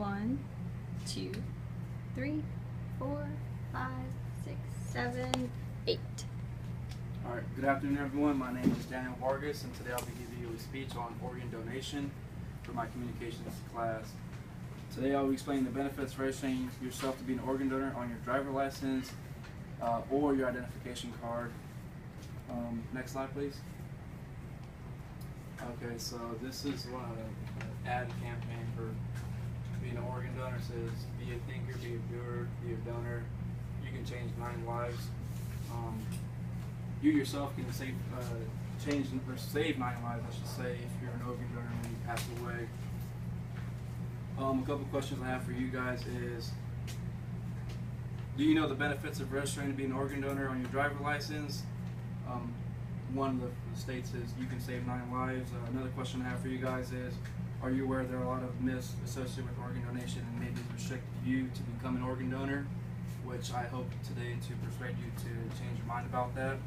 1, 2, 3, 4, 5, 6, 7, 8. Alright, good afternoon everyone. My name is Vargas, and today I'll be giving you a speech on organ donation for my communications class. Today I'll be explaining the benefits of registering yourself to be an organ donor on your driver license or your identification card. Next slide, please. Okay, so this is one of the ad campaign for being an organ donor. It says, be a thinker, be a doer, be a donor. You can change 9 lives. You yourself can save 9 lives, I should say, if you're an organ donor when you pass away. A couple questions I have for you guys is, do you know the benefits of registering to be an organ donor on your driver license? One of the states is you can save 9 lives. Another question I have for you guys is, are you aware there are a lot of myths associated with organ donation and maybe restrict you to become an organ donor, which I hope today to persuade you to change your mind about that.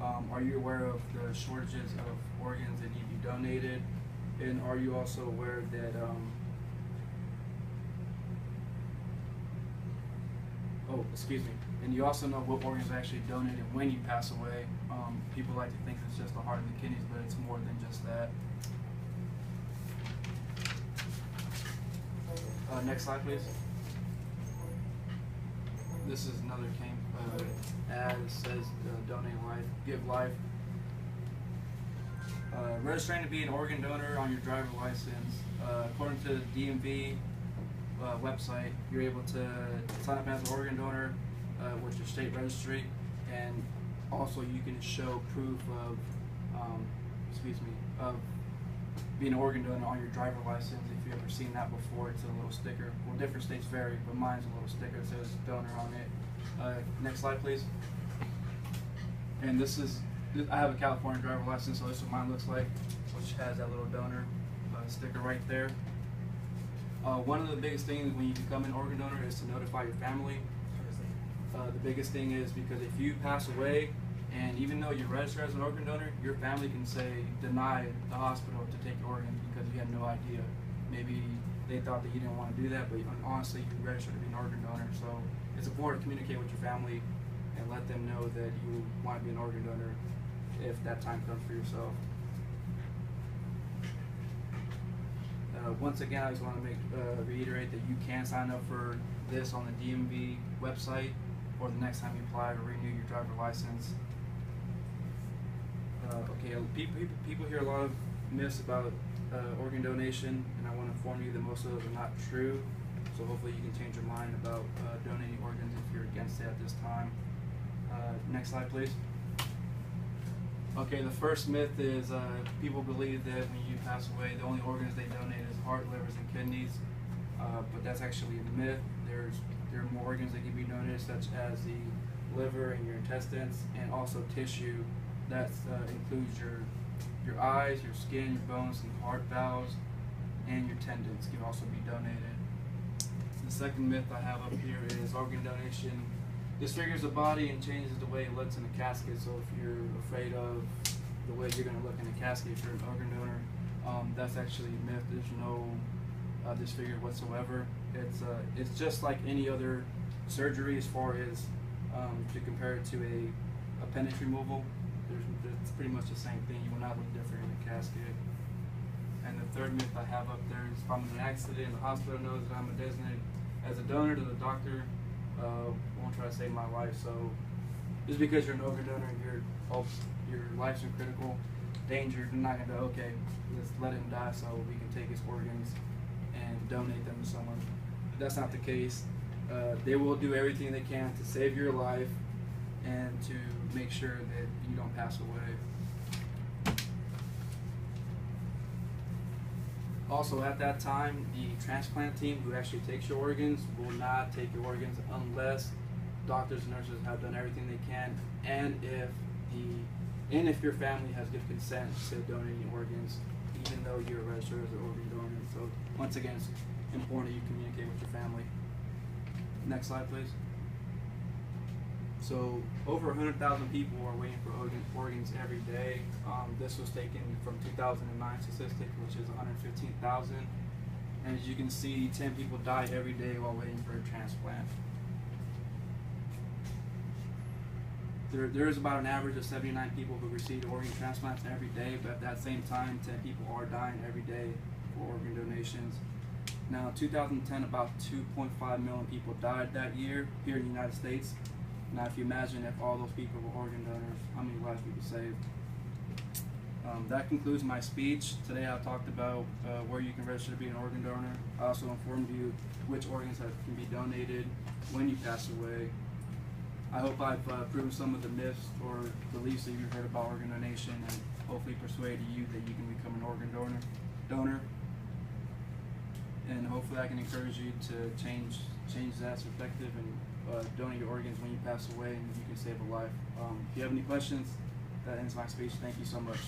Are you aware of the shortages of organs that need to be donated? And are you also aware that and you also know what organs are actually donated when you pass away. People like to think it's just the heart and the kidneys, but it's more than just that. Next slide, please. This is another ad that says donate life, give life. Registering to be an organ donor on your driver license. According to the DMV website, you're able to sign up as an organ donor with your state registry, and also you can show proof of of being an organ donor on your driver license. If you've ever seen that before, it's a little sticker. Well, different states vary, but mine's a little sticker that says donor on it. Next slide, please. And I have a California driver license, so this is what mine looks like, which has that little donor sticker right there. One of the biggest things when you become an organ donor is to notify your family. The biggest thing is because if you pass away, and even though you're registered as an organ donor, your family can deny the hospital to take your organs because you had no idea. Maybe they thought that you didn't want to do that, but honestly, you registered to be an organ donor. So it's important to communicate with your family and let them know that you want to be an organ donor if that time comes for yourself. Once again, I just want to reiterate that you can sign up for this on the DMV website or the next time you apply to renew your driver license. Okay, people hear a lot of myths about organ donation, and I want to inform you that most of those are not true. So hopefully you can change your mind about donating organs if you're against it at this time. Next slide, please. Okay, the first myth is people believe that when you pass away, the only organs they donate is heart, livers, and kidneys. But that's actually a myth. There are more organs that can be donated, such as the liver and your intestines, and also tissue. That includes your eyes, your skin, your bones, and heart valves, and your tendons can also be donated. The second myth I have up here is organ donation disfigures the body and changes the way it looks in a casket. So if you're afraid of the way you're going to look in a casket if you're an organ donor, that's actually a myth. There's no disfigure whatsoever. It's just like any other surgery as far as to compare it to a appendage removal. It's pretty much the same thing. You will not look different in a casket. And the third myth I have up there is if I'm in an accident, the hospital knows that I'm designated as a donor to the doctor, won't try to save my life. So just because you're an organ donor and your life's in critical danger, they're not going to go, okay, let's let him die so we can take his organs and donate them to someone. That's not the case. They will do everything they can to save your life and to make sure that you don't pass away. Also, at that time, the transplant team who actually takes your organs will not take your organs unless doctors and nurses have done everything they can, and if your family has given consent to donating organs, even though you're registered as an organ donor. So once again, it's important that you communicate with your family. Next slide, please. So over 100,000 people are waiting for organs every day. This was taken from 2009 statistic, which is 115,000. And as you can see, 10 people die every day while waiting for a transplant. There is about an average of 79 people who receive organ transplants every day, but at that same time, 10 people are dying every day for organ donations. Now, in 2010, about 2.5 million people died that year here in the United States. Now, if you imagine if all those people were organ donors, how many lives we could save? That concludes my speech. Today I talked about where you can register to be an organ donor. I also informed you which organs can be donated when you pass away. I hope I've proven some of the myths or beliefs that you've heard about organ donation, and hopefully persuaded you that you can become an organ donor. And hopefully I can encourage you to change that perspective and donate your organs when you pass away, and you can save a life. If you have any questions, that ends my speech. Thank you so much.